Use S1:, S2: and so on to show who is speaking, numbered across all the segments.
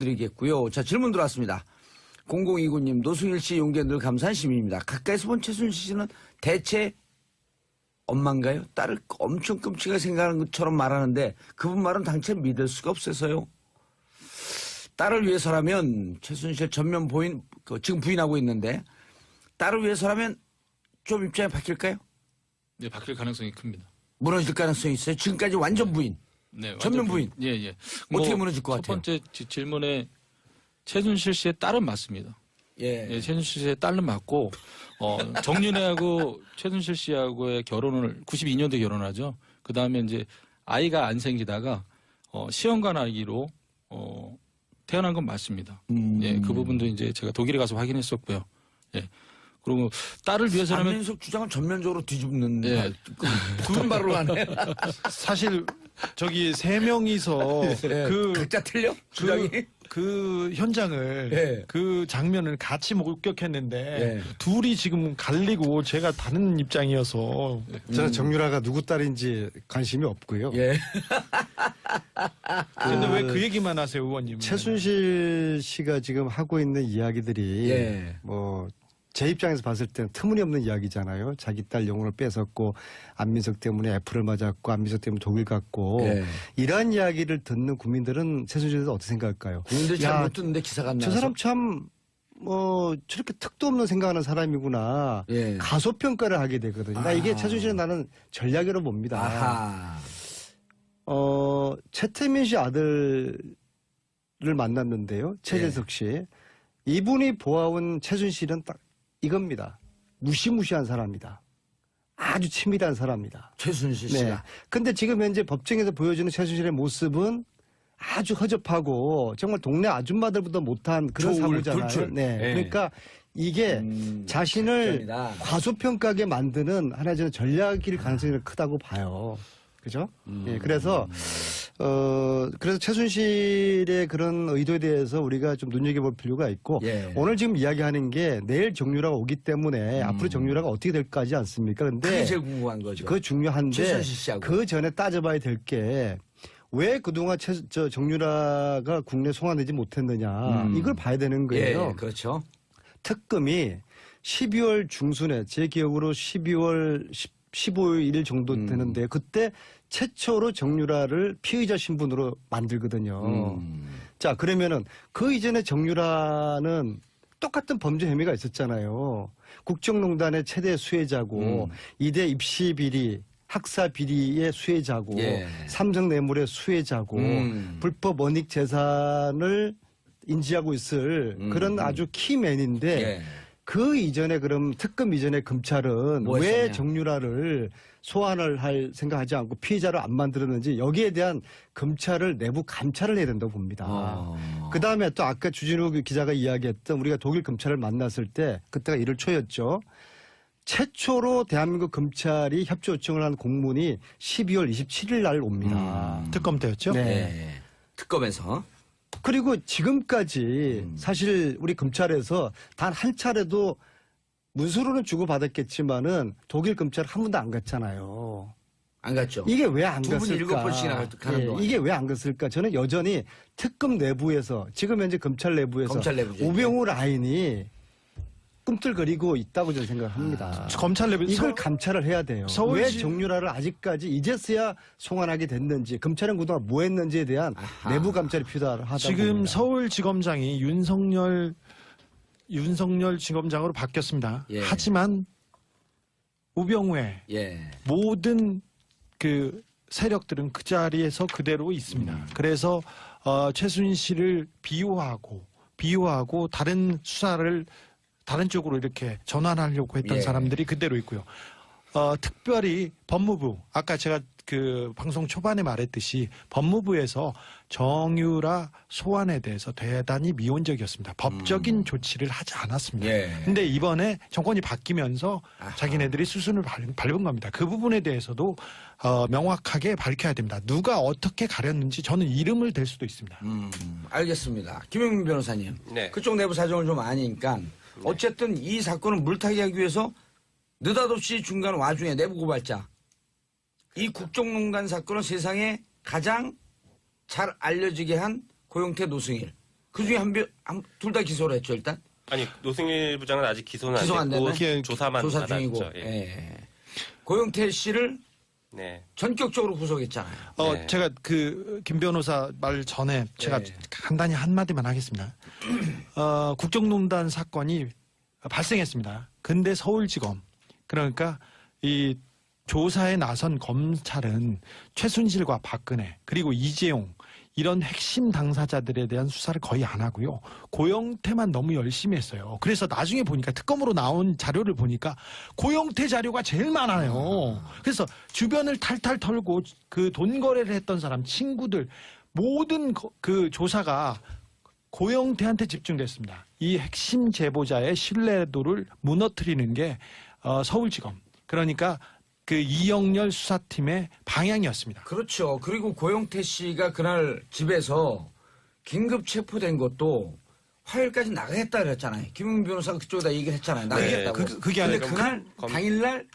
S1: 드리겠고요. 자, 질문 들어왔습니다. 0029님, 노승일 씨 용기에 늘 감사한 시민입니다. 가까이서 본 최순실 씨는 대체 엄마인가요? 딸을 엄청 끔찍하게 생각하는 것처럼 말하는데 그분 말은 당최 믿을 수가 없어서요. 딸을 위해서라면 최순실 전면 부인, 지금 부인하고 있는데 딸을 위해서라면 좀 입장이 바뀔까요?
S2: 네, 바뀔 가능성이 큽니다.
S1: 무너질 가능성이 있어요? 지금까지 완전 부인.
S2: 네,
S1: 전면 부인.
S2: 예, 예.
S1: 어떻게 무너질 것
S2: 첫
S1: 같아요?
S2: 번째 질문에 최순실 씨의 딸은 맞습니다.
S1: 예.
S2: 예, 최순실 씨의 딸은 맞고 정윤회하고 최순실 씨하고의 결혼을 92년도에 결혼하죠. 그 다음에 이제 아이가 안 생기다가 시험관 아기로 태어난 건 맞습니다. 예, 그 부분도 이제 제가 독일에 가서 확인했었고요. 예. 그리고 딸을 위해서라면
S1: 안민석 주장은 전면적으로 뒤집는
S2: 예.
S1: 그분 말로 하네.
S3: 사실 저기 세 명이서
S1: 각자 틀려? 주장이?
S3: 그 현장을
S1: 예.
S3: 그 장면을 같이 목격했는데
S1: 예.
S3: 둘이 지금 갈리고 제가 다른 입장이어서
S4: 저는 정유라가 누구 딸인지 관심이 없고요.
S1: 예.
S3: 근데 왜 그 얘기만 하세요, 의원님?
S4: 최순실 씨가 지금 하고 있는 이야기들이
S1: 예.
S4: 뭐 제 입장에서 봤을 때는 터무니없는 이야기잖아요. 자기 딸 영혼을 뺏었고 안민석 때문에 애플을 맞았고 안민석 때문에 독일 갔고
S1: 예.
S4: 이러한 이야기를 듣는 국민들은 최순실에 대해서 어떻게 생각할까요?
S1: 국민들 잘
S4: 야,
S1: 못 듣는데 기사가 안
S4: 저
S1: 나와서.
S4: 사람 참 저렇게 턱도 없는 생각하는 사람이구나.
S1: 예.
S4: 가소평가를 하게 되거든요. 나 이게
S1: 아.
S4: 최순실은 나는 전략으로 봅니다.
S1: 아하.
S4: 최태민 씨 아들을 만났는데요. 최재석 씨. 이분이 보아온 최순실은 딱 이겁니다. 무시무시한 사람이다. 아주 치밀한 사람이다.
S1: 최순실
S4: 네.
S1: 씨가.
S4: 근데 지금 현재 법정에서 보여주는 최순실의 모습은 아주 허접하고 정말 동네 아줌마들보다 못한 그런
S1: 조울,
S4: 사고잖아요.
S1: 돌출.
S4: 네.
S1: 네.
S4: 그러니까 이게 자신을
S1: 작전이다.
S4: 과소평가하게 만드는 하나의 저는 전략일 가능성이 크다고 봐요. 그죠? 예, 그래서 최순실의 그런 의도에 대해서 우리가 좀 눈여겨볼 필요가 있고
S1: 예.
S4: 오늘 지금 이야기하는 게 내일 정유라가 오기 때문에 앞으로 정유라가 어떻게 될까지 않습니까?
S1: 그게
S4: 근데
S1: 제일 궁금한 거죠.
S4: 그거 중요한데
S1: 최순실 씨하고.
S4: 그 전에 따져봐야 될 게 왜 그동안 정유라가 국내 송환되지 못했느냐 이걸 봐야 되는 거예요.
S1: 예, 그렇죠.
S4: 특검이 12월 중순에 제 기억으로 12월 15일 정도 되는데 그때 최초로 정유라를 피의자 신분으로 만들거든요. 자, 그러면은 그 이전에 정유라는 똑같은 범죄 혐의가 있었잖아요. 국정농단의 최대 수혜자고 이대 입시 비리, 학사 비리의 수혜자고
S1: 예.
S4: 삼성 뇌물의 수혜자고 불법 원익 재산을 인지하고 있을 그런 아주 키맨인데
S1: 예.
S4: 그 이전에 그럼 특검 이전에 검찰은
S1: 뭐
S4: 왜
S1: 했었냐?
S4: 정유라를 소환을 할 생각하지 않고 피의자를 안 만들었는지 여기에 대한 검찰을 내부 감찰을 해야 된다고 봅니다. 그 다음에 또 아까 주진우 기자가 이야기했던 우리가 독일 검찰을 만났을 때 그때가 1월 초였죠. 최초로 대한민국 검찰이 협조 요청을 한 공문이 12월 27일 날 옵니다.
S3: 특검 때였죠?
S4: 네.
S1: 예. 특검에서.
S4: 그리고 지금까지 사실 우리 검찰에서 단 한 차례도 문서로는 주고받았겠지만은 독일 검찰 한 번도 안 갔잖아요.
S1: 안 갔죠.
S4: 이게 왜 안
S1: 두 분
S4: 갔을까?
S1: 7번씩이나 가는 동안.
S4: 이게 왜 안 갔을까? 저는 여전히 특검 내부에서 지금 현재 검찰 내부에서
S1: 검찰 내부죠.
S4: 오병우 라인이 꿈틀거리고 있다고 저는 생각합니다.
S3: 검찰 내부
S4: 이걸 감찰을 해야 돼요.
S3: 서울시-
S4: 왜 정유라를 아직까지 이제서야 송환하게 됐는지 검찰은 그동안 뭐 했는지에 대한
S1: 아하.
S4: 내부 감찰이 필요하다고
S3: 지금
S4: 봅니다.
S3: 서울지검장이 윤석열 지검장으로 바뀌었습니다.
S1: 예.
S3: 하지만 우병우의
S1: 예.
S3: 모든 그 세력들은 그 자리에서 그대로 있습니다. 그래서 최순실을 비호하고 다른 수사를 다른 쪽으로 이렇게 전환하려고 했던
S1: 예.
S3: 사람들이 그대로 있고요. 특별히 법무부, 아까 제가 그 방송 초반에 말했듯이 법무부에서 정유라 소환에 대해서 대단히 미온적이었습니다. 법적인 조치를 하지 않았습니다.
S1: 예.
S3: 근데 이번에 정권이 바뀌면서
S1: 아하.
S3: 자기네들이 수순을 밟은 겁니다. 그 부분에 대해서도 명확하게 밝혀야 됩니다. 누가 어떻게 가렸는지 저는 이름을 댈 수도 있습니다.
S1: 알겠습니다. 김영민 변호사님.
S5: 네.
S1: 그쪽 내부 사정을 좀 아니까 어쨌든 이 사건을 물타기 하기 위해서 느닷없이 중간 와중에 내부 고발자 이 국정농단 사건을 세상에 가장 잘 알려지게 한 고영태 노승일 그중에 둘 다 기소를 했죠 일단.
S5: 아니 노승일 부장은 아직 기소는 안
S1: 기소가 안
S5: 됐고
S1: 됐네?
S5: 조사만
S1: 조사
S5: 받았죠.
S1: 중이고.
S5: 예.
S1: 예. 고영태 씨를
S5: 네.
S1: 전격적으로 구속했잖아요.
S5: 네.
S3: 제가 김 변호사 말 전에 제가
S1: 네.
S3: 간단히 한마디만 하겠습니다. 국정농단 사건이 발생했습니다. 근데 서울지검, 그러니까 이 조사에 나선 검찰은 최순실과 박근혜 그리고 이재용 이런 핵심 당사자들에 대한 수사를 거의 안 하고요. 고영태만 너무 열심히 했어요. 그래서 나중에 보니까 특검으로 나온 자료를 보니까 고영태 자료가 제일 많아요. 그래서 주변을 탈탈 털고 그 돈 거래를 했던 사람, 친구들 모든 그 조사가 고영태한테 집중됐습니다. 이 핵심 제보자의 신뢰도를 무너뜨리는 게 서울지검. 그러니까 그 이영렬 수사팀의 방향이었습니다.
S1: 그렇죠. 그리고 고영태 씨가 그날 집에서 긴급 체포된 것도 화요일까지 나가겠다 그랬잖아요. 김웅 변호사가 그쪽에다 얘기를 했잖아요. 나가겠다고.
S3: 그게
S1: 근데
S3: 아니라
S1: 그날 당일날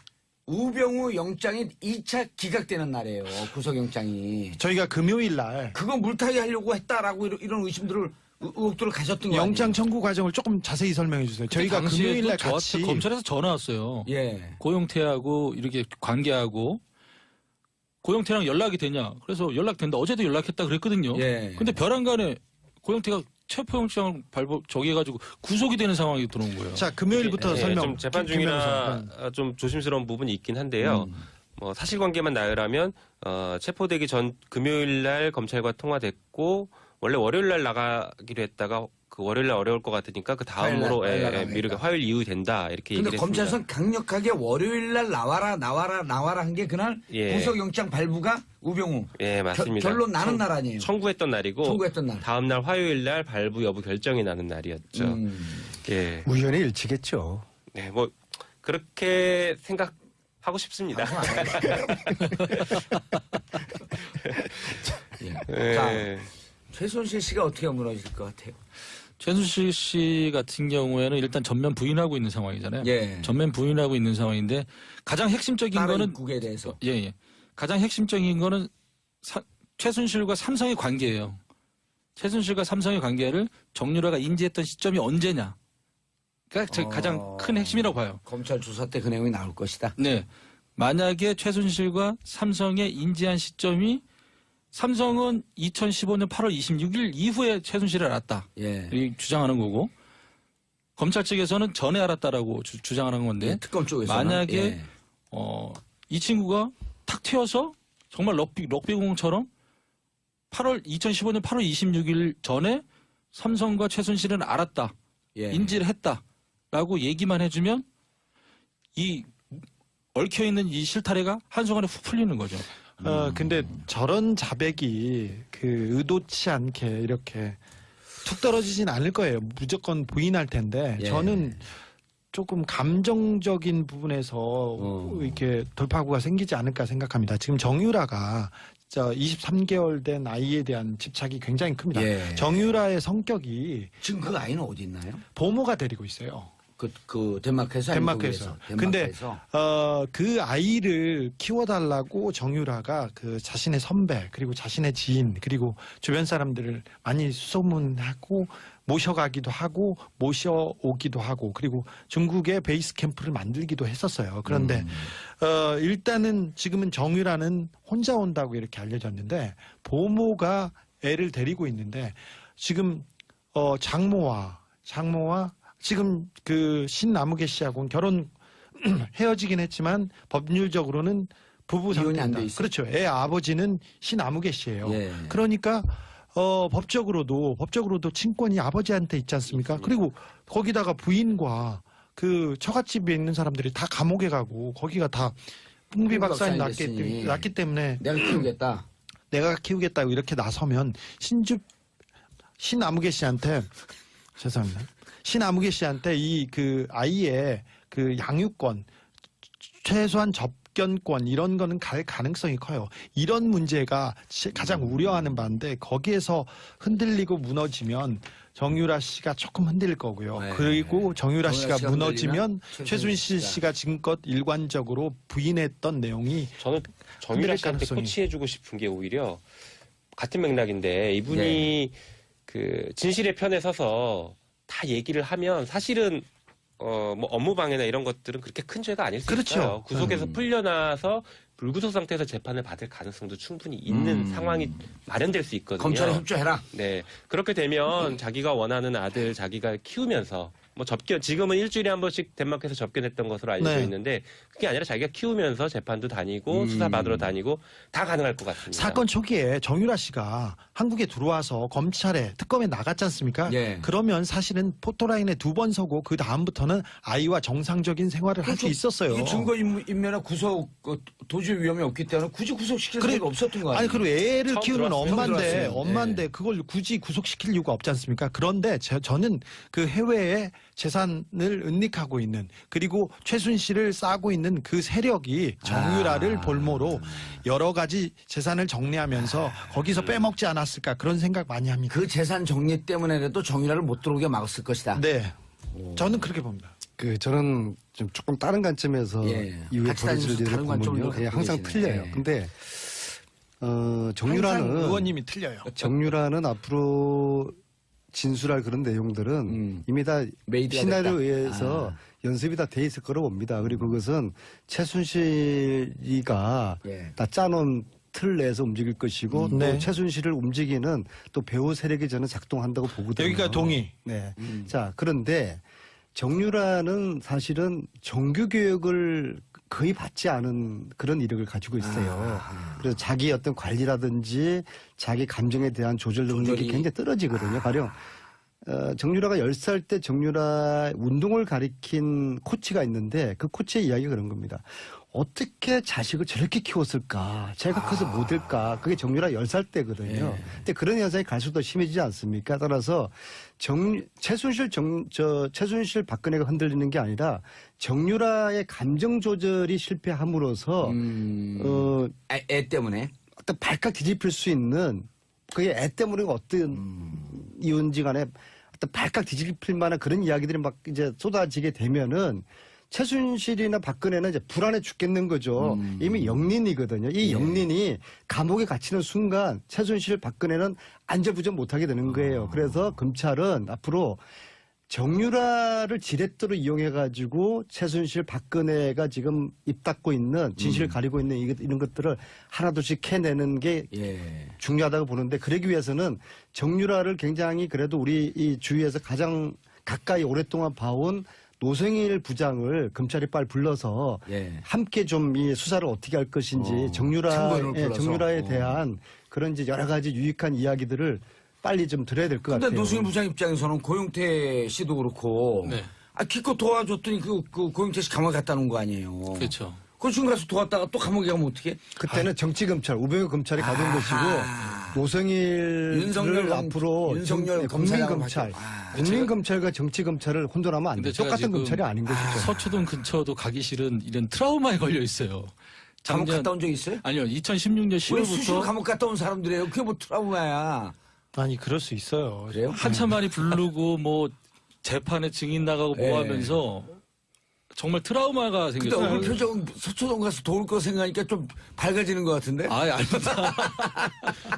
S1: 우병우 영장이 2차 기각되는 날이에요. 구속영장이.
S3: 저희가 금요일 날
S1: 그거 물타기 하려고 했다라고 이런 의심들을 의혹들을 가졌던 거예요.
S3: 영장 청구 과정을 조금 자세히 설명해 주세요. 저희가 금요일 날 같이
S2: 검찰에서 전화 왔어요.
S1: 예.
S2: 고영태하고 이렇게 관계하고 고영태랑 연락이 되냐? 그래서 연락된다. 어제도 연락했다 그랬거든요.
S1: 예.
S2: 근데 벼랑간에 고영태가 체포영장을 정해가지고 구속이 되는 상황이 들어온 거예요.
S3: 자 금요일부터
S5: 네,
S3: 설명.
S5: 좀 재판
S3: 김 변호사.
S5: 중이라 좀 조심스러운 부분이 있긴 한데요. 뭐 사실관계만 나열하면 체포되기 전 금요일 날 검찰과 통화됐고 원래 월요일 날 나가기로 했다가 그 월요일 날 어려울 것 같으니까 그 다음으로
S1: 화요일 날
S5: 미루게 화요일 이후 된다 이렇게
S1: 근데
S5: 얘기를
S1: 검찰에서는
S5: 했습니다.
S1: 강력하게 월요일 날 나와라 한 게 그날
S5: 예.
S1: 구속영장 발부가 우병우.
S5: 예, 맞습니다.
S1: 결론 나는 날 아니에요.
S5: 청구했던 날이고
S1: 청구했던 날.
S5: 다음 날 화요일 날 발부 여부 결정이 나는 날이었죠. 예.
S4: 우연의 일치겠죠.
S5: 네, 뭐 그렇게 생각하고 싶습니다.
S1: 예. 자,
S5: 예.
S1: 최순실 씨가 어떻게 무너질 것 같아요?
S2: 최순실 씨 같은 경우에는 일단 전면 부인하고 있는 상황이잖아요.
S1: 예.
S2: 전면 부인하고 있는 상황인데 가장 핵심적인
S1: 다른
S2: 거는
S1: 입국에 대해서.
S2: 예. 가장 핵심적인 거는 최순실과 삼성의 관계예요. 최순실과 삼성의 관계를 정유라가 인지했던 시점이 언제냐. 그러니까 제 가장 큰 핵심이라고 봐요.
S1: 검찰 조사 때 그 내용이 나올 것이다.
S2: 네. 만약에 최순실과 삼성의 인지한 시점이 삼성은 2015년 8월 26일 이후에 최순실을 알았다.
S1: 예.
S2: 이 주장하는 거고 검찰 측에서는 전에 알았다라고 주장하는 건데
S1: 예, 특검 쪽에서
S2: 만약에 이 친구가 탁 튀어서 정말 럭비공처럼 2015년 8월 26일 전에 삼성과 최순실은 알았다.
S1: 예.
S2: 인지를 했다라고 얘기만 해주면 이 얽혀있는 이 실타래가 한순간에 훅 풀리는 거죠.
S3: 근데 저런 자백이 의도치 않게 이렇게 툭 떨어지진 않을 거예요. 무조건 부인할 텐데
S1: 예.
S3: 저는 조금 감정적인 부분에서 이렇게 돌파구가 생기지 않을까 생각합니다. 지금 정유라가 23개월 된 아이에 대한 집착이 굉장히 큽니다.
S1: 예.
S3: 정유라의 성격이
S1: 지금 그 아이는 어디 있나요?
S3: 보모가 데리고 있어요.
S1: 그 덴마크에서
S3: 덴마크에서. 근데 그 아이를 키워달라고 정유라가 그 자신의 선배 그리고 자신의 지인 그리고 주변 사람들을 많이 수소문하고 모셔가기도 하고 모셔오기도 하고 그리고 중국에 베이스 캠프를 만들기도 했었어요. 그런데 일단은 지금은 정유라는 혼자 온다고 이렇게 알려졌는데 보모가 애를 데리고 있는데 지금 장모와 지금 그 신남욱의 씨하고는 결혼 헤어지긴 했지만 법률적으로는 부부
S1: 이혼이 안
S3: 상태입니다.
S1: 돼 있어요?
S3: 그렇죠. 애 아버지는 신남욱의 씨예요.
S1: 예.
S3: 그러니까 법적으로도 친권이 아버지한테 있지 않습니까? 그리고 거기다가 부인과 그 처갓집에 있는 사람들이 다 감옥에 가고 거기가 다 풍비박산이
S1: 됐으니
S3: 났기 때문에
S1: 내가 키우겠다.
S3: 키우겠다고 이렇게 나서면 신남욱의 씨한테 죄송합니다. 신아무개 씨한테 그 아이의 그 양육권, 최소한 접견권 이런 거는 갈 가능성이 커요. 이런 문제가 가장 우려하는 바인데 거기에서 흔들리고 무너지면 정유라 씨가 조금 흔들릴 거고요.
S1: 네.
S3: 그리고 정유라 씨가 무너지면
S1: 흔들리면
S3: 최순실 씨가 지금껏 일관적으로 부인했던 내용이
S5: 저는 정유라
S3: 흔들릴
S5: 씨한테
S3: 가능성이.
S5: 코치해주고 싶은 게 오히려 같은 맥락인데 이분이 그 진실의 편에 서서 다 얘기를 하면 사실은 뭐 업무 방해나 이런 것들은 그렇게 큰 죄가 아닐 수
S3: 그렇죠.
S5: 있어요. 구속에서 풀려나서 불구속 상태에서 재판을 받을 가능성도 충분히 있는 상황이 마련될 수 있거든요.
S1: 검찰에 협조해라.
S5: 네. 그렇게 되면 자기가 원하는 아들 자기가 키우면서 뭐 지금은 일주일에 한 번씩 덴마크에서 접견했던 것으로 알려져
S3: 네.
S5: 있는데 그게 아니라 자기가 키우면서 재판도 다니고 수사 받으러 다니고 다 가능할 것 같습니다.
S3: 사건 초기에 정유라 씨가 한국에 들어와서 검찰에 특검에 나갔지 않습니까?
S1: 예.
S3: 그러면 사실은 포토라인에 2번 서고 그 다음부터는 아이와 정상적인 생활을 할 수 있었어요.
S1: 이게 증거인멸이나 구속 도주 위험이 없기 때문에 굳이 구속시킬
S3: 그래-
S1: 필요가 없었던 거 아니에요?
S3: 아니 그리고 애를
S5: 처음
S3: 키우는
S5: 들어왔어요.
S1: 들어왔어요.
S3: 엄마인데 그걸 굳이 구속시킬 이유가 없지 않습니까? 그런데 저는 그 해외에 재산을 은닉하고 있는 그리고 최순실을 싸고 있는 그 세력이 정유라를 볼모로 여러 가지 재산을 정리하면서 거기서 빼먹지 않았을까 그런 생각 많이 합니다.
S1: 그 재산 정리 때문에라도 정유라를 못 들어오게 막았을 것이다.
S3: 네, 저는 그렇게 봅니다.
S4: 저는 좀 조금 다른 관점에서
S1: 예.
S4: 이후에
S1: 같이
S4: 벌어질
S1: 다니면서
S4: 일을
S1: 다른 관점으로
S4: 보면요.
S1: 갖고
S4: 예, 항상
S1: 계시네.
S4: 틀려요.
S1: 예.
S4: 근데
S3: 항상
S4: 정유라는
S3: 의원님이 틀려요.
S4: 정유라는 앞으로 진술할 그런 내용들은 이미 다
S1: 메이드가
S4: 시나리오에
S1: 됐다.
S4: 의해서 연습이 다 돼 있을 거로 봅니다. 그리고 그것은 최순실이가
S1: 예.
S4: 다 짜놓은 틀 내에서 움직일 것이고 또
S3: 네.
S4: 최순실을 움직이는 또 배후 세력이 저는 작동한다고 보거든요.
S3: 여기가 동의.
S4: 네. 자, 그런데 정유라는 사실은 정규 교육을 거의 받지 않은 그런 이력을 가지고 있어요. 그래서 자기 어떤 관리라든지 자기 감정에 대한 조절 능력이
S1: 조절이.
S4: 굉장히 떨어지거든요. 가령 정유라가 10살 때 정유라 운동을 가리킨 코치가 있는데 그 코치의 이야기가 그런 겁니다. 어떻게 자식을 저렇게 키웠을까? 제가 커서 못 될까? 그게 정유라 10살 때거든요. 근데 그런 현상이 갈수록 더 심해지지 않습니까? 따라서 최순실 박근혜가 흔들리는 게 아니라 정유라의 감정 조절이 실패함으로써
S1: 애 때문에.
S4: 어떤 발칵 뒤집힐 수 있는 그게 애 때문에 어떤 이유인지 간에 어떤 발칵 뒤집힐 만한 그런 이야기들이 막 이제 쏟아지게 되면은 최순실이나 박근혜는 이제 불안해 죽겠는 거죠. 이미 영린이거든요. 이 영린이 감옥에 갇히는 순간 최순실, 박근혜는 안절부절 못하게 되는 거예요. 그래서 검찰은 앞으로 정유라를 지렛대로 이용해가지고 최순실, 박근혜가 지금 입 닫고 있는 진실을 가리고 있는 이런 것들을 하나둘씩 캐내는 게
S1: 예.
S4: 중요하다고 보는데 그러기 위해서는 정유라를 굉장히 그래도 우리 이 주위에서 가장 가까이 오랫동안 봐온 노승일 부장을 검찰이 빨리 불러서
S1: 예.
S4: 함께 좀 이 수사를 어떻게 할 것인지
S1: 참고인을 불러서.
S4: 정유라에 대한 그런 이제 여러 가지 유익한 이야기들을 빨리 좀 들어야 될 것
S1: 근데
S4: 같아요.
S1: 노승일 부장 입장에서는 고용태 씨도 그렇고.
S2: 네.
S1: 기껏 도와줬더니 그 고용태 씨 감옥에 갖다 놓은 거 아니에요.
S2: 그렇죠.
S1: 그 중간 가서 도왔다가 또 감옥에 가면 어떻게?
S4: 그때는 정치검찰, 우병우 검찰이 가던 것이고 노승일을
S1: 윤석열
S4: 앞으로
S1: 윤석열
S4: 국민검찰, 국민검찰과 정치검찰을 혼돈하면 안 돼.
S2: 근데 제가
S4: 똑같은
S2: 지금
S4: 검찰이 아닌 것이죠.
S2: 서초동 근처도 가기 싫은 이런 트라우마에 걸려 있어요.
S1: 감옥 갔다 온 적 있어요?
S2: 아니요, 2016년
S1: 왜 수시로
S2: 10월부터
S1: 감옥 갔다 온 사람들이에요? 그게 뭐 트라우마야.
S3: 아니 그럴 수 있어요.
S1: 그래요?
S2: 한참 많이 부르고 뭐 재판에 증인 나가고 뭐
S1: 예.
S2: 하면서 정말 트라우마가
S1: 근데
S2: 생겼어요.
S1: 얼굴 표정 서초동 가서 도울 거 생각하니까 좀 밝아지는 것 같은데?
S2: 아닙니다.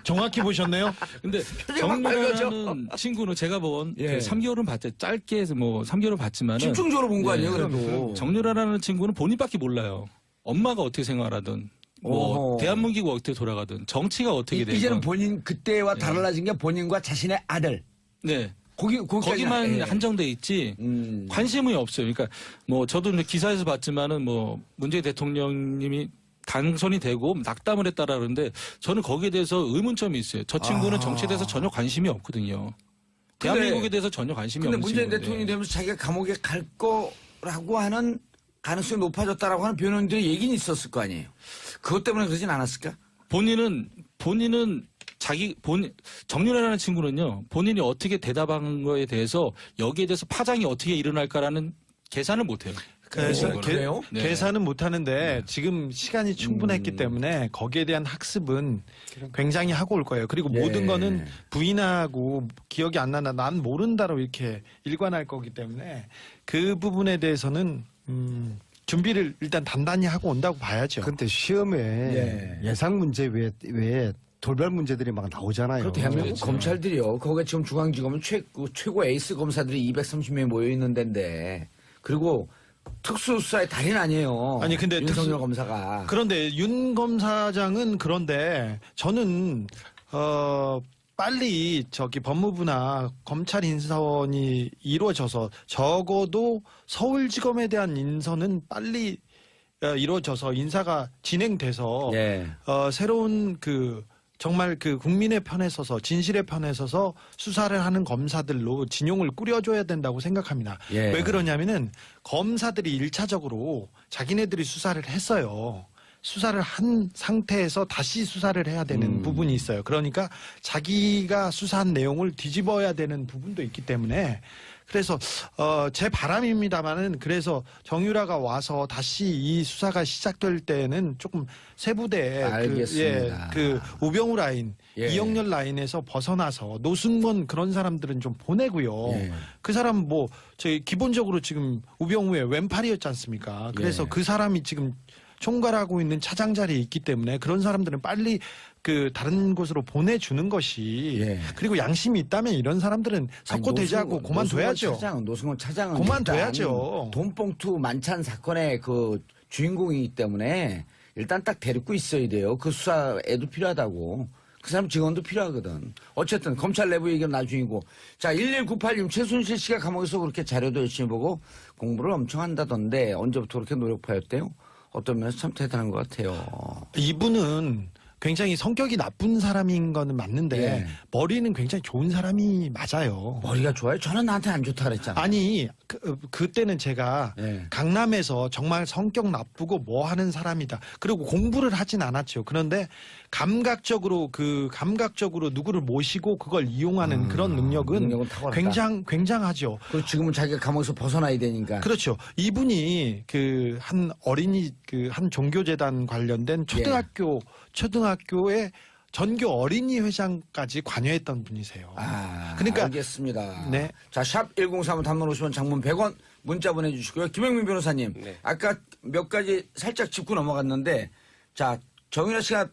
S3: 정확히 보셨네요.
S2: 근데
S1: 표정이 막 밝아져.
S2: 정유라는 친구는 제가 본
S1: 예.
S2: 3개월은 봤죠. 짧게 해서 뭐 3개월을 봤지만은
S1: 집중적으로 본 거
S2: 예.
S1: 아니에요, 그래도?
S2: 정유라라는 친구는 본인밖에 몰라요. 엄마가 어떻게 생활하든 뭐
S1: 오호.
S2: 대한민국이 어떻게 돌아가든 정치가 어떻게 되든
S1: 이제는 본인 그때와 달라진 게 본인과 자신의 아들.
S2: 네.
S1: 거기까지
S2: 거기만
S1: 예.
S2: 한정돼 있지 관심이 없어요. 그러니까 뭐 저도 이제 기사에서 봤지만은 뭐 문재인 대통령님이 당선이 되고 낙담을 했다라 그러는데 저는 거기에 대해서 의문점이 있어요. 저 친구는 정치에 대해서 전혀 관심이 없거든요. 대한민국에 대해서 전혀 관심이
S1: 근데
S2: 없는
S1: 문재인
S2: 친구인데.
S1: 대통령이 되면서 자기가 감옥에 갈 거라고 하는 가능성이 높아졌다라고 하는 변호인들의 얘기는 있었을 거 아니에요. 그것 때문에 그러진 않았을까?
S2: 본인은 정유라라는 친구는요, 본인이 어떻게 대답한 거에 대해서 여기에 대해서 파장이 어떻게 일어날까라는 계산을 못 해요.
S1: 그래요?
S2: 네.
S3: 계산은 못하는데 지금 시간이 충분했기 때문에 거기에 대한 학습은 굉장히 하고 올 거예요. 그리고
S1: 예.
S3: 모든 거는 부인하고 기억이 안 나나 난 모른다로 이렇게 일관할 거기 때문에 그 부분에 대해서는 준비를 일단 단단히 하고 온다고 봐야죠.
S4: 근데 시험에
S1: 예.
S4: 예상 문제 외에 돌발 문제들이 막 나오잖아요.
S1: 그 대한민국
S2: 그렇죠.
S1: 검찰들이요. 거기에 지금 중앙지검은 최고 에이스 검사들이 230명이 모여 있는 데인데 그리고 특수수사의 달인 아니에요.
S3: 아니, 근데
S1: 윤석열 검사가.
S3: 그런데 윤 검사장은 그런데 저는 빨리 법무부나 검찰 인선이 이루어져서 적어도 서울지검에 대한 인선은 빨리 이루어져서 인사가 진행돼서
S1: 예.
S3: 새로운 정말 국민의 편에 서서 진실의 편에 서서 수사를 하는 검사들로 진용을 꾸려줘야 된다고 생각합니다.
S1: 예.
S3: 왜 그러냐면은 검사들이 1차적으로 자기네들이 수사를 했어요. 수사를 한 상태에서 다시 수사를 해야 되는 부분이 있어요. 그러니까 자기가 수사한 내용을 뒤집어야 되는 부분도 있기 때문에 그래서 제 바람입니다만은 그래서 정유라가 와서 다시 이 수사가 시작될 때는 조금 세부대
S1: 알겠습니다.
S3: 우병우 라인,
S1: 예.
S3: 이영렬 라인에서 벗어나서 노승건 그런 사람들은 좀 보내고요.
S1: 예.
S3: 그 사람 저희 기본적으로 지금 우병우의 왼팔이었지 않습니까? 그래서
S1: 예.
S3: 그 사람이 지금 총괄하고 있는 차장 자리에 있기 때문에 그런 사람들은 빨리 다른 곳으로 보내주는 것이
S1: 예.
S3: 그리고 양심이 있다면 이런 사람들은 석고되지 않고 그만둬야죠.
S1: 노승건 차장은
S3: 그만둬야죠.
S1: 일단 돈봉투 만찬 사건의 주인공이기 때문에 일단 딱 데리고 있어야 돼요. 그 수사에도 필요하다고. 그 사람 직원도 필요하거든. 어쨌든 검찰 내부 얘기는 나중이고. 자, 1198님 최순실 씨가 감옥에서 그렇게 자료도 열심히 보고 공부를 엄청 한다던데 언제부터 그렇게 노력파였대요? 어떤 면에서 참 대단한 것 같아요.
S3: 이분은 굉장히 성격이 나쁜 사람인 거는 맞는데
S1: 예.
S3: 머리는 굉장히 좋은 사람이 맞아요.
S1: 머리가 좋아요? 저는 나한테 안 좋다 그랬잖아.
S3: 아니 그때는 제가
S1: 예.
S3: 강남에서 정말 성격 나쁘고 뭐 하는 사람이다. 그리고 공부를 하진 않았죠. 그런데 감각적으로 누구를 모시고 그걸 이용하는 그런 능력은
S1: 탁월하다.
S3: 굉장하죠.
S1: 그리고 지금은 자기가 감옥에서 벗어나야 되니까.
S3: 그렇죠. 이분이 한 어린이 한 종교재단 관련된 초등학교의 전교 어린이 회장까지 관여했던 분이세요. 그러니까
S1: 알겠습니다.
S3: 네.
S1: 자, 샵 1035 단문 50원 장문 100원 문자 보내주시고요. 김영민 변호사님.
S5: 네.
S1: 아까 몇 가지 살짝 짚고 넘어갔는데 자, 정윤아 씨가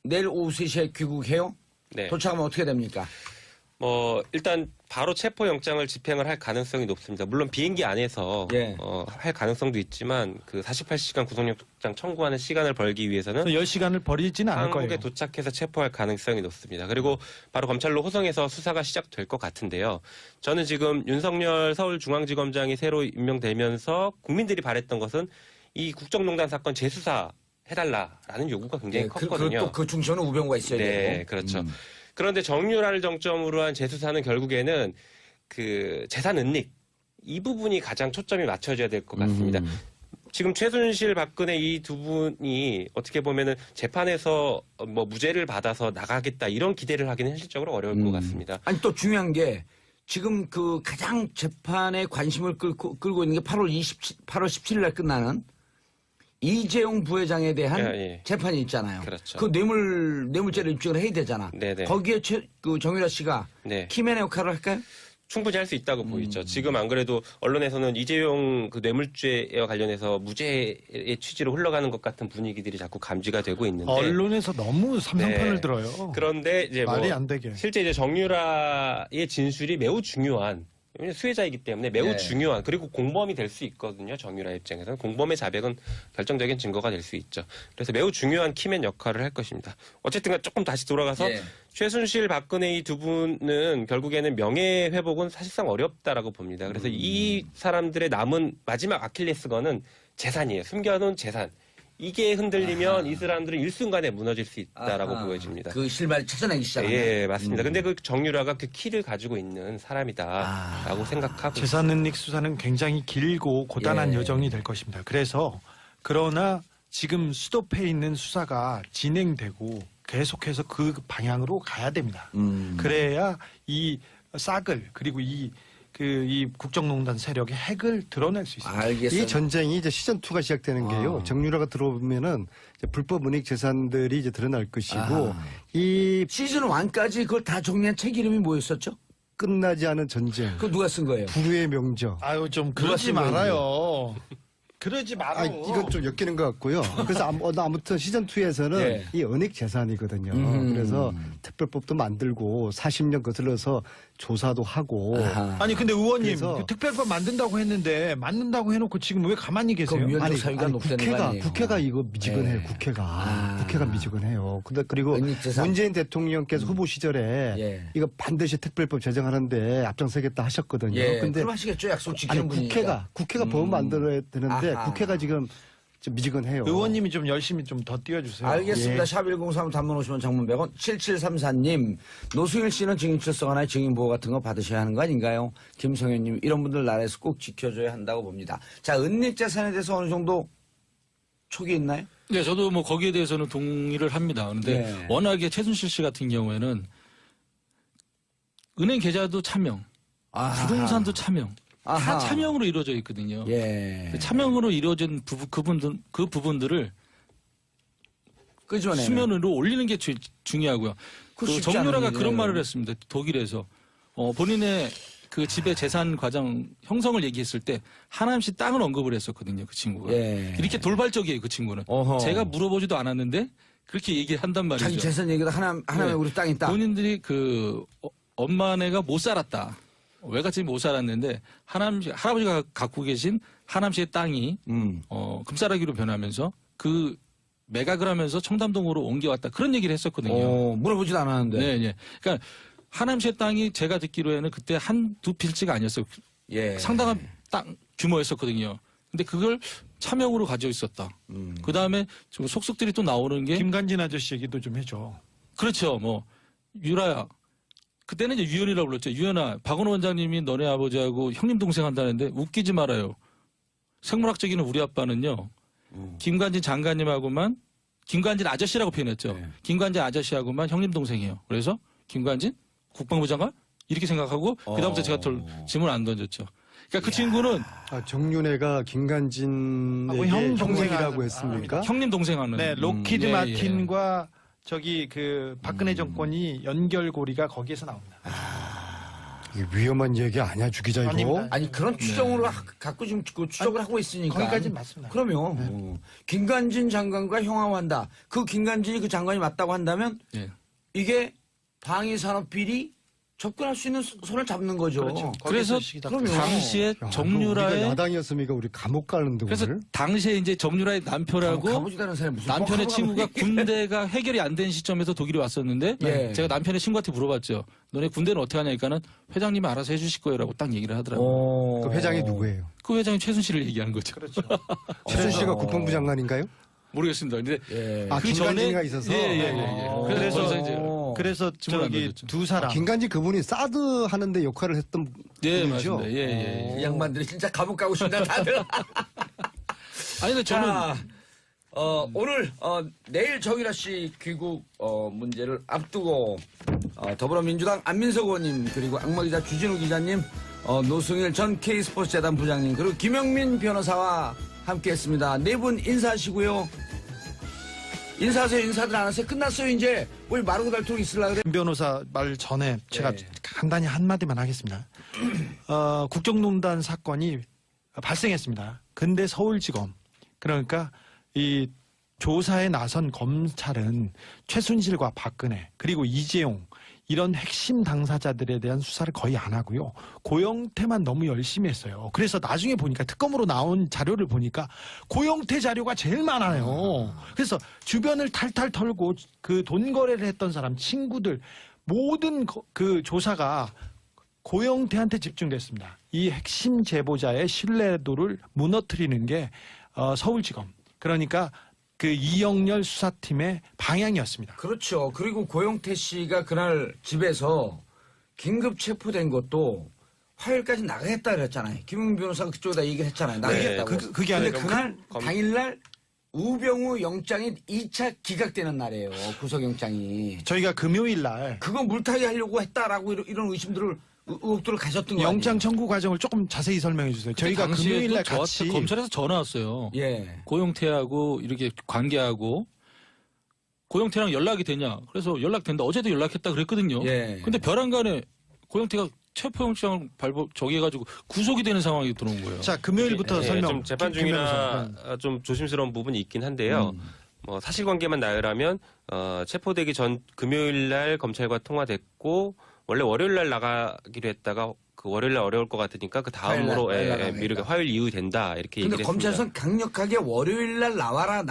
S1: 내일 오후 3시에 귀국해요?
S5: 네.
S1: 도착하면 어떻게 됩니까?
S5: 일단 바로 체포영장을 집행을 할 가능성이 높습니다. 물론 비행기 안에서
S1: 예.
S5: 할 가능성도 있지만 48시간 구속영장 청구하는 시간을 벌기 위해서는
S3: 10시간을 버리지는 않을 거예요.
S5: 한국에 도착해서 체포할 가능성이 높습니다. 그리고 바로 검찰로 호송해서 수사가 시작될 것 같은데요. 저는 지금 윤석열 서울중앙지검장이 새로 임명되면서 국민들이 바랬던 것은 이 국정농단 사건 재수사 해달라라는 요구가 굉장히 컸거든요.
S1: 또 그 중심에는 우병우가 있어야 되고.
S5: 네, 그렇죠. 그런데 정유라를 정점으로 한 재수사는 결국에는 재산 은닉 이 부분이 가장 초점이 맞춰져야 될 것 같습니다. 지금 최순실, 박근혜 이 두 분이 어떻게 보면은 재판에서 무죄를 받아서 나가겠다 이런 기대를 하기는 현실적으로 어려울 것 같습니다.
S1: 아니 또 중요한 게 지금 가장 재판에 관심을 끌고 있는 게 8월 17일 날 끝나는 이재용 부회장에 대한
S5: 예.
S1: 재판이 있잖아요.
S5: 그렇죠.
S1: 그 뇌물죄를 입증을 해야 되잖아.
S5: 네네.
S1: 거기에 정유라 씨가
S5: 네.
S1: 키맨의 역할을 할까요?
S5: 충분히 할 수 있다고 보이죠. 지금 안 그래도 언론에서는 이재용 뇌물죄와 관련해서 무죄의 취지로 흘러가는 것 같은 분위기들이 자꾸 감지가 되고 있는데
S3: 언론에서 너무 삼성편을
S5: 네.
S3: 들어요.
S5: 그런데 이제
S3: 말이 안 되게.
S5: 실제 이제 정유라의 진술이 매우 중요한 수혜자이기 때문에 매우
S1: 네.
S5: 중요한 그리고 공범이 될 수 있거든요. 정유라 입장에서는 공범의 자백은 결정적인 증거가 될 수 있죠. 그래서 매우 중요한 키맨 역할을 할 것입니다. 어쨌든 조금 다시 돌아가서
S1: 예.
S5: 최순실, 박근혜 이 두 분은 결국에는 명예 회복은 사실상 어렵다라고 봅니다. 그래서 이 사람들의 남은 마지막 아킬레스건은 재산이에요. 숨겨놓은 재산. 이게 흔들리면 이 사람들은 일순간에 무너질 수 있다라고 보여집니다.
S1: 그 실마리 찾아내기 시작하네.
S5: 예, 맞습니다. 근데 그 정유라가 그 키를 가지고 있는 사람이다라고 생각하고
S3: 재산 은닉 수사는 굉장히 길고 고단한
S1: 예.
S3: 여정이 될 것입니다. 그러나 지금 스톱해 있는 수사가 진행되고 계속해서 그 방향으로 가야 됩니다. 그래야 이 싹을 그리고 이 국정농단 세력의 핵을 드러낼 수 있습니다.
S1: 알겠어요.
S4: 이 전쟁이 이제 시즌 2가 시작되는 게요. 정유라가 들어오면은 이제 불법 은닉 재산들이 이제 드러날 것이고 이
S1: 시즌 1까지 그걸 다 정리한 책 이름이 뭐였었죠?
S4: 끝나지 않은 전쟁,
S1: 그거 누가 쓴 거예요?
S4: 불후의 명저.
S3: 아유 좀
S1: 누가
S3: 그러지
S1: 쓴 거예요,
S3: 말아요. 그러지 마라.
S4: 아, 이건 좀 엮이는 것 같고요. 그래서 아무튼 시즌2에서는
S1: 네.
S4: 이 은닉 재산이거든요. 그래서 특별법도 만들고 40년 거슬러서 조사도 하고.
S1: 아하.
S3: 아니 근데 의원님
S4: 그래서-
S3: 그 특별법 만든다고 했는데 만든다고 해놓고 지금 왜 가만히 계세요?
S1: 그럼 위원장 사유가 높다는 거 아니에요?
S4: 국회가 이거 미지근해요.
S1: 네.
S4: 국회가 미지근해요. 근데 그리고
S1: 은닉 재산.
S4: 문재인 대통령께서 후보 시절에
S1: 예.
S4: 이거 반드시 특별법 제정하는데 앞장서겠다 하셨거든요.
S1: 예.
S4: 근데
S1: 그럼 하시겠죠. 약속
S4: 아니
S1: 지키는 분이니까.
S4: 국회가 법 만들어야 되는데
S1: 아하.
S4: 국회가 지금 좀 미지근해요.
S3: 의원님이 좀 열심히 좀 더 띄워주세요.
S1: 알겠습니다.
S4: 예.
S1: 샵1035 단문 50원 장문 100원 7734님 노승일 씨는 증인 출석하나 증인보호 같은 거 받으셔야 하는 거 아닌가요? 김성현님 이런 분들 나라에서 꼭 지켜줘야 한다고 봅니다. 자 은닉재산에 대해서 어느 정도 촉이 있나요?
S2: 네, 저도 뭐 거기에 대해서는 동의를 합니다. 그런데
S1: 네.
S2: 워낙에 최순실 씨 같은 경우에는 은행 계좌도 차명,
S1: 아하.
S2: 부동산도 차명,
S1: 아하.
S2: 다 차명으로 이루어져 있거든요.
S1: 예.
S2: 그 차명으로 이루어진 그 부분들을
S1: 끄집어내는.
S2: 수면으로 올리는 게 중요하고요.
S1: 그거
S2: 그
S1: 쉽지
S2: 정유라가
S1: 않은
S2: 그런
S1: 일이에요.
S2: 말을 했습니다. 독일에서 본인의 그 집의 재산 과정 형성을 얘기했을 때 하나씩 땅을 언급을 했었거든요. 그 친구가
S1: 예.
S2: 이렇게 돌발적이에요. 그 친구는
S1: 어허.
S2: 제가 물어보지도 않았는데 그렇게 얘기를 한단 말이죠.
S1: 자기 재산 얘기도 하나에
S2: 네.
S1: 우리 땅 있다.
S2: 본인들이 그 엄마네가 못 살았다. 외갓집이 못 살았는데 할아버지가 갖고 계신 하남시의 땅이 금싸라기로 변하면서 그 매각을 하면서 청담동으로 옮겨왔다. 그런 얘기를 했었거든요.
S1: 물어보지도 않았는데.
S2: 네, 네. 그러니까 하남시의 땅이 제가 듣기로에는 그때 한두 필지가 아니었어요.
S1: 예.
S2: 상당한 땅 규모였었거든요. 근데 그걸 차명으로 가지고 있었다. 그 다음에 좀 속속들이 또 나오는 게
S3: 김관진 아저씨 얘기도 좀 해줘.
S2: 그렇죠. 뭐 유라야. 그때는 이제 유연이라고 불렀죠. 유연아, 박원호 원장님이 너네 아버지하고 형님 동생 한다는데 웃기지 말아요. 생물학적인 우리 아빠는요. 김관진 장관님하고만 김관진 아저씨라고 표현했죠.
S1: 네.
S2: 김관진 아저씨하고만 형님 동생이에요. 그래서 김관진 국방부 장관 이렇게 생각하고 그다음부터 제가 질문 안 던졌죠. 그러니까 그 친구는
S4: 정윤회가 김관진에게
S3: 형 동생
S4: 형이라고
S3: 하는-
S4: 했습니까?
S2: 형님 동생 하는.
S3: 네, 로키드
S2: 예, 예.
S3: 마틴과 저기 그 박근혜 정권이 연결고리가 거기에서 나옵니다.
S4: 이게 위험한 얘기 아니야, 주 기자 이거?
S3: 아닙니다.
S1: 아니 그런 추정으로 갖고 지금 그 추적을 하고 있으니까.
S3: 거기까지는 맞습니다.
S1: 그러면 김관진 장관과 형하한다. 그 김관진이 그 장관이 맞다고 한다면
S2: 예.
S1: 이게 방위산업비리 접근할 수 있는 손을 잡는 거죠.
S3: 그렇죠.
S2: 그래서
S3: 거기서 시작.
S1: 그럼요.
S2: 당시에
S4: 야,
S2: 정유라의
S4: 우리가 야당이었으니까 우리 감옥 가는데
S2: 그래서
S4: 오늘?
S2: 당시에 이제 정유라의 남편하고
S1: 가보지도 사람이 무슨
S2: 남편의
S1: 뻑하고
S2: 친구가
S1: 가보니.
S2: 군대가 해결이 안 된 시점에서 독일에 왔었는데
S1: 예.
S2: 제가 남편의 친구한테 물어봤죠. 너네 군대는 어떻게 하냐니까는 회장님이 알아서 해주실 거예요라고 딱 얘기를 하더라고요.
S4: 그 회장이 누구예요?
S2: 그 회장이 최순실을 얘기하는 거죠.
S3: 그렇죠.
S4: 최순 씨가 국방부 장관인가요?
S2: 모르겠습니다. 근데
S1: 예.
S4: 아,
S2: 그
S4: 김관진이가
S2: 전에
S4: 있어서?
S2: 예. 그래서 거기서 이제
S3: 그래서
S2: 질문 안
S3: 저기
S2: 던졌죠.
S3: 두 사람
S4: 김관진 그분이 사드 하는데 역할을 했던
S2: 예
S4: 분이죠?
S2: 맞습니다. 예.
S1: 이 양반들이 진짜 감옥 가고 싶다 다들.
S2: 아니 근데 저는
S1: 자, 오늘 내일 정유라 씨 귀국 문제를 앞두고 더불어민주당 안민석 의원님 그리고 악마기자 주진우 기자님 노승일 전 K스포츠재단 부장님 그리고 김영민 변호사와 함께했습니다. 네 분 인사하시고요. 인사하세요. 인사들 안 하세요. 끝났어요 이제. 왜 마르고 닳도록 있으려고 그래.
S3: 김 변호사 말 전에 제가
S1: 네.
S3: 간단히 한마디만 하겠습니다. 국정농단 사건이 발생했습니다. 근데 서울지검 그러니까 이 조사에 나선 검찰은 최순실과 박근혜 그리고 이재용 이런 핵심 당사자들에 대한 수사를 거의 안 하고요. 고영태만 너무 열심히 했어요. 그래서 나중에 보니까 특검으로 나온 자료를 보니까 고영태 자료가 제일 많아요. 그래서 주변을 탈탈 털고 그 돈 거래를 했던 사람 친구들 모든 그 조사가 고영태한테 집중됐습니다. 이 핵심 제보자의 신뢰도를 무너뜨리는 게 서울지검 그러니까 그 이영렬 수사팀의 방향이었습니다.
S1: 그렇죠. 그리고 고영태 씨가 그날 집에서 긴급 체포된 것도 화요일까지 나가겠다 그랬잖아요. 김웅 변호사가 그쪽에다 얘기를 했잖아요. 나가겠다고.
S3: 네, 그게
S1: 근데
S3: 아니라
S1: 그날 당일날 우병우 영장이 2차 기각되는 날이에요. 구속영장이.
S3: 저희가 금요일 날
S1: 그거 물타기 하려고 했다라고 이런 의심들을 의혹들을 가졌던 거예요.
S3: 영장 청구 과정을 조금 자세히 설명해 주세요. 저희가 금요일 날 같이
S2: 검찰에서 전화 왔어요.
S1: 예.
S2: 고영태하고 이렇게 관계하고 고영태랑 연락이 되냐? 그래서 연락된다. 어제도 연락했다 그랬거든요.
S1: 예.
S2: 근데 벼랑간에 고영태가 체포영장 발부 저기 해가지고 구속이 되는 상황이 들어온 거예요.
S3: 자, 금요일부터
S5: 예,
S3: 설명.
S5: 좀 재판
S3: 김 변호사.
S5: 중이라 좀 조심스러운 부분이 있긴 한데요. 뭐 사실관계만 나열하면 체포되기 전 금요일 날 검찰과 통화됐고 원래 월요일 날 나가기로 했다가 그 월요일 날 어려울 것 같으니까 그 다음으로
S1: 화요일 날 나가겠다.
S5: 미루게 화요일 이후 된다 이렇게
S1: 근데
S5: 얘기를
S1: 검찰에서는
S5: 했습니다.
S1: 강력하게 월요일 날 나와라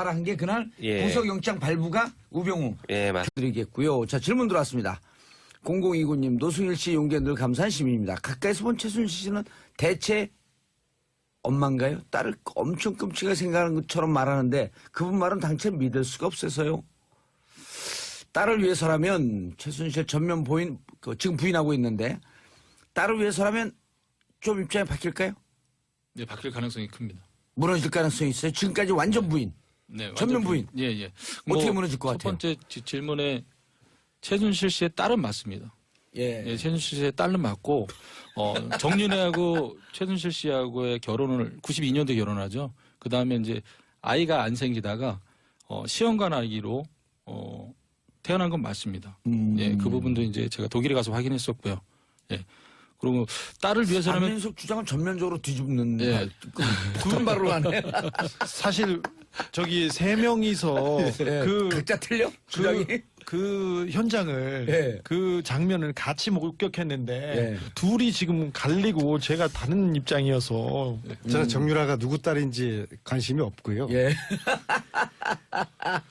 S1: 한 게 그날
S5: 예.
S1: 구속영장 발부가 우병우
S5: 예, 맞습니다.
S1: 드리겠고요. 자, 질문 들어왔습니다. 0029님, 노승일 씨 용기에 늘 감사한 시민입니다. 가까이서 본 최순실 씨는 대체 엄마인가요? 딸을 엄청 끔찍하게 생각하는 것처럼 말하는데 그분 말은 당최 믿을 수가 없어서요. 딸을 위해서라면 최순실 전면 부인, 지금 부인하고 있는데 딸을 위해서라면 좀 입장이 바뀔까요?
S2: 네, 바뀔 가능성이 큽니다.
S1: 무너질 가능성이 있어요. 지금까지 완전 부인.
S2: 네, 완전
S1: 전면 부인.
S2: 예, 예.
S1: 어떻게 무너질 것
S2: 첫
S1: 같아요?
S2: 번째 질문에 최순실 씨의 딸은 맞습니다.
S1: 예.
S2: 예, 최순실 씨의 딸은 맞고 정윤회하고 최순실 씨하고의 결혼을 92년도에 결혼하죠. 그 다음에 이제 아이가 안 생기다가 시험관 아기로 태어난 건 맞습니다. 예, 그 부분도 이제 제가 독일에 가서 확인했었고요. 예. 그리고 딸을 위해서라면
S1: 안민석 주장은 전면적으로 뒤집는
S2: 예.
S1: 구분 발로 하네.
S3: 사실 저기 세 명이서 그
S1: 각자 틀려? 주장이?
S3: 그 현장을
S1: 예.
S3: 그 장면을 같이 목격했는데
S1: 예.
S3: 둘이 지금 갈리고 제가 다른 입장이어서
S4: 저는 정유라가 누구 딸인지 관심이 없고요.
S1: 예.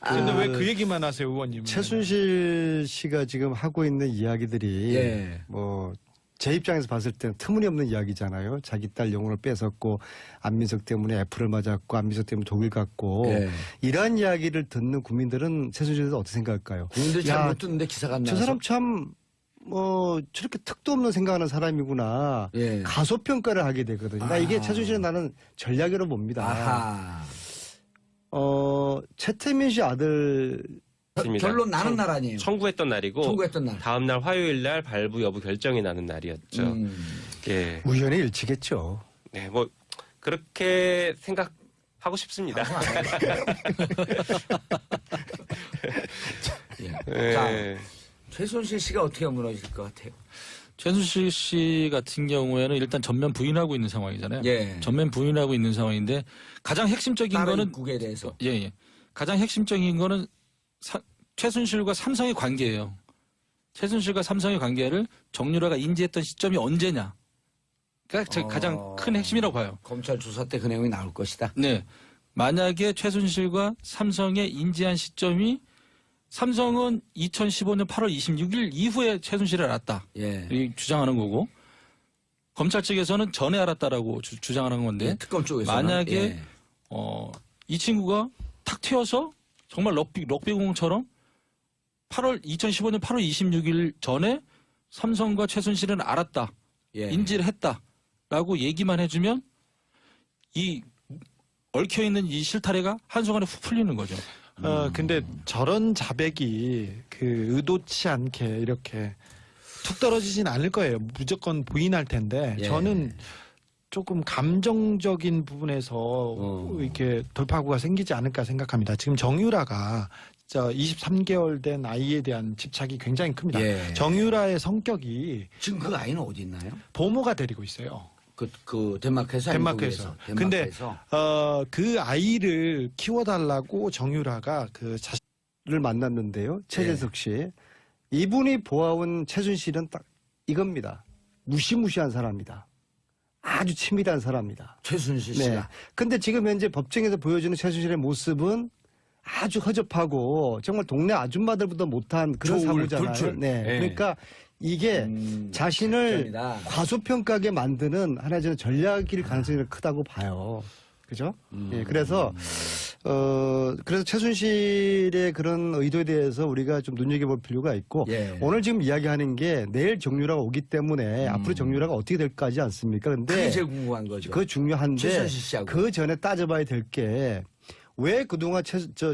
S3: 근데 왜 그 얘기만 하세요, 의원님?
S4: 최순실 씨가 지금 하고 있는 이야기들이
S1: 예.
S4: 뭐 제 입장에서 봤을 때는 터무니없는 이야기잖아요. 자기 딸 영혼을 뺏었고 안민석 때문에 애플을 맞았고 안민석 때문에 독일 갔고
S1: 예.
S4: 이러한 이야기를 듣는 국민들은 최순실에 대해서 어떻게 생각할까요?
S1: 국민들
S4: 야,
S1: 잘 못 듣는데 기사가 안
S4: 저
S1: 나와서.
S4: 사람 참 뭐 저렇게 턱도 없는 생각하는 사람이구나.
S1: 예.
S4: 가소평가를 하게 되거든요. 나 이게
S1: 아.
S4: 최순실은 나는 전략으로 봅니다.
S1: 아하.
S4: 최태민 씨 아들
S5: 맞습니다.
S1: 결론 나는 날 아니에요.
S5: 청구했던 날이고
S1: 청구했던 날.
S5: 다음 날 화요일 날 발부 여부 결정이 나는 날이었죠. 예.
S4: 우연의 일치겠죠.
S5: 네, 뭐 그렇게 생각하고 싶습니다.
S1: 예. 자,
S5: 예.
S1: 최순실 씨가 어떻게 무너질 것 같아요?
S2: 최순실 씨 같은 경우에는 일단 전면 부인하고 있는 상황이잖아요.
S1: 예.
S2: 전면 부인하고 있는 상황인데 가장 핵심적인
S1: 다른
S2: 거는
S1: 국에 대해서.
S2: 예, 예. 가장 핵심적인 거는 최순실과 삼성의 관계예요. 최순실과 삼성의 관계를 정유라가 인지했던 시점이 언제냐. 그러니까 제가 가장 큰 핵심이라고 봐요.
S1: 검찰 조사 때 그 내용이 나올 것이다.
S2: 네. 만약에 최순실과 삼성의 인지한 시점이 삼성은 2015년 8월 26일 이후에 최순실을 알았다.
S1: 예.
S2: 이 주장하는 거고 검찰 측에서는 전에 알았다라고 주장하는 건데
S1: 예, 특검 쪽에서
S2: 만약에 이 친구가 탁 튀어서 정말 럭비공처럼 2015년 8월 26일 전에 삼성과 최순실은 알았다.
S1: 예.
S2: 인지를 했다라고 얘기만 해주면 이 얽혀있는 이 실타래가 한순간에 훅 풀리는 거죠.
S3: 근데 저런 자백이 그 의도치 않게 이렇게 툭 떨어지진 않을 거예요. 무조건 부인할 텐데
S1: 예.
S3: 저는 조금 감정적인 부분에서 이렇게 돌파구가 생기지 않을까 생각합니다. 지금 정유라가 23개월 된 아이에 대한 집착이 굉장히 큽니다.
S1: 예.
S3: 정유라의 성격이
S1: 지금 그 아이는 어디 있나요?
S3: 보모가 데리고 있어요.
S1: 그 덴마크에서 아니면
S3: 덴마크에서.
S1: 독일에서?
S3: 근데
S1: 덴마크에서.
S3: 그 아이를 키워달라고 정유라가 그
S4: 를 만났는데요. 최재석 씨. 이분이 보아온 최순실은 딱 이겁니다. 무시무시한 사람이다. 아주 친밀한 사람이다.
S1: 최순실
S4: 네.
S1: 씨가.
S4: 근데 지금 현재 법정에서 보여주는 최순실의 모습은 아주 허접하고 정말 동네 아줌마들보다 못한 그런
S1: 조울,
S4: 사고잖아요.
S1: 돌출.
S4: 네.
S1: 네.
S4: 그러니까 이게 자신을
S1: 극단이다.
S4: 과소평가하게 만드는 하나의 저는 전략일 가능성이 크다고 봐요. 그죠? 예, 그래서 최순실의 그런 의도에 대해서 우리가 좀 눈여겨볼 필요가 있고
S1: 예.
S4: 오늘 지금 이야기하는 게 내일 정유라가 오기 때문에 앞으로 정유라가 어떻게 될까 하지 않습니까?
S1: 그게
S4: 근데
S1: 제일 궁금한 거죠.
S4: 그거 중요한데
S1: 최순실 씨하고.
S4: 그 전에 따져봐야 될 게 왜 그동안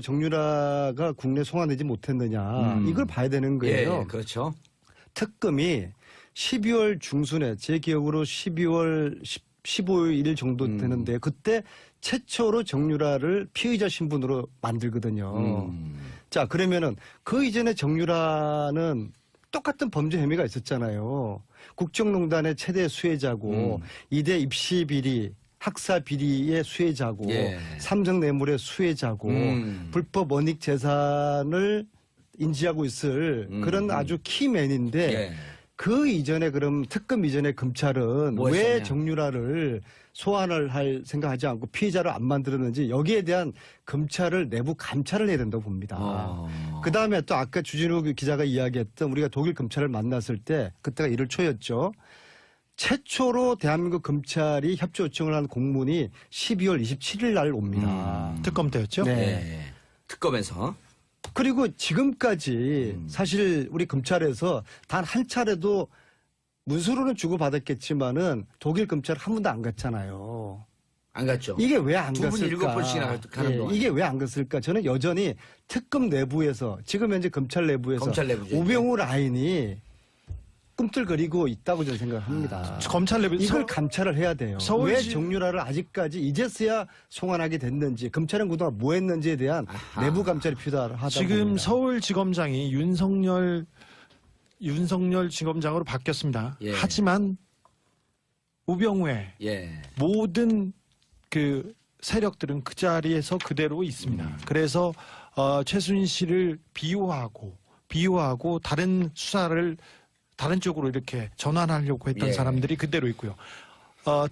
S4: 정유라가 국내 송환되지 못했느냐 이걸 봐야 되는 거예요.
S1: 예, 그렇죠.
S4: 특검이 12월 중순에 제 기억으로 12월 15일 정도 되는데 그때 최초로 정유라를 피의자 신분으로 만들거든요. 자, 그러면은 그 이전에 정유라는 똑같은 범죄 혐의가 있었잖아요. 국정농단의 최대 수혜자고 이대 입시 비리, 학사 비리의 수혜자고
S1: 예.
S4: 삼성 뇌물의 수혜자고 불법 원익 재산을 인지하고 있을 그런 아주 키맨인데
S1: 예.
S4: 그 이전에 그럼 특검 이전에 검찰은
S1: 뭐
S4: 왜
S1: 했었냐?
S4: 정유라를 소환을 할 생각하지 않고 피의자를 안 만들었는지 여기에 대한 검찰을 내부 감찰을 해야 된다고 봅니다. 그 다음에 또 아까 주진우 기자가 이야기했던 우리가 독일 검찰을 만났을 때 그때가 1월 초였죠. 최초로 대한민국 검찰이 협조 요청을 한 공문이 12월 27일 날 옵니다.
S3: 특검 때였죠.
S4: 네.
S1: 예. 특검에서
S4: 그리고 지금까지 사실 우리 검찰에서 단 한 차례도 문서로는 주고받았겠지만은 독일 검찰 한 번도 안 갔잖아요.
S1: 안 갔죠.
S4: 이게 왜 안
S1: 두 분
S4: 갔을까?
S1: 7번씩이나 가는 동안.
S4: 이게 왜 안 갔을까? 저는 여전히 특검 내부에서 지금 현재 검찰 내부에서
S1: 검찰 내부죠.
S4: 오병우 라인이 꿈틀거리고 있다고 저는 생각합니다.
S3: 검찰 내부
S4: 이걸 감찰을 해야 돼요.
S3: 서울시-
S4: 왜 정유라를 아직까지 이제서야 송환하게 됐는지 검찰은 그동안 뭐 했는지에 대한 내부 감찰이 필요하다고
S3: 지금
S4: 봅니다.
S3: 서울지검장이 윤석열 지검장으로 바뀌었습니다.
S1: 예.
S3: 하지만 우병우의
S1: 예.
S3: 모든 그 세력들은 그 자리에서 그대로 있습니다. 그래서 최순실을 비호하고 다른 수사를 다른 쪽으로 이렇게 전환하려고 했던
S1: 예.
S3: 사람들이 그대로 있고요.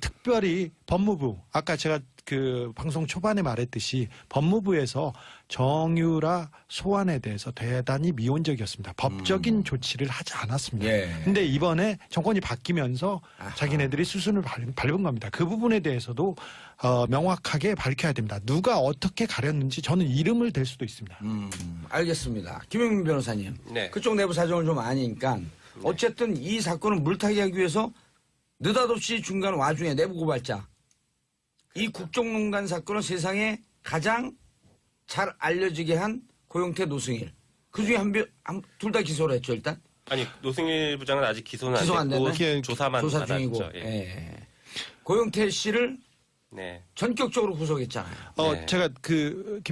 S3: 특별히 법무부 아까 제가 그 방송 초반에 말했듯이 법무부에서 정유라 소환에 대해서 대단히 미온적이었습니다. 법적인 조치를 하지 않았습니다.
S1: 예.
S3: 근데 이번에 정권이 바뀌면서
S1: 아하.
S3: 자기네들이 수순을 밟은 겁니다. 그 부분에 대해서도 명확하게 밝혀야 됩니다. 누가 어떻게 가렸는지 저는 이름을 댈 수도 있습니다.
S1: 알겠습니다. 김영민 변호사님.
S5: 네.
S1: 그쪽 내부 사정을 좀 아니까 어쨌든 이 사건을 물타기 하기 위해서 느닷없이 중간 와중에 내부 고발자 이 국정농단 사건을 세상에 가장 잘 알려지게 한 고용태 노승일 그중에 둘 다 기소를 했죠 일단
S5: 아니 노승일 부장은 아직 기소는
S1: 기소 안
S5: 안 됐고
S1: 됐네?
S5: 조사만
S1: 조사 중이고
S5: 받았죠. 예.
S1: 예. 고용태 씨를
S5: 네.
S1: 전격적으로 구속했잖아요.
S5: 네.
S3: 제가 그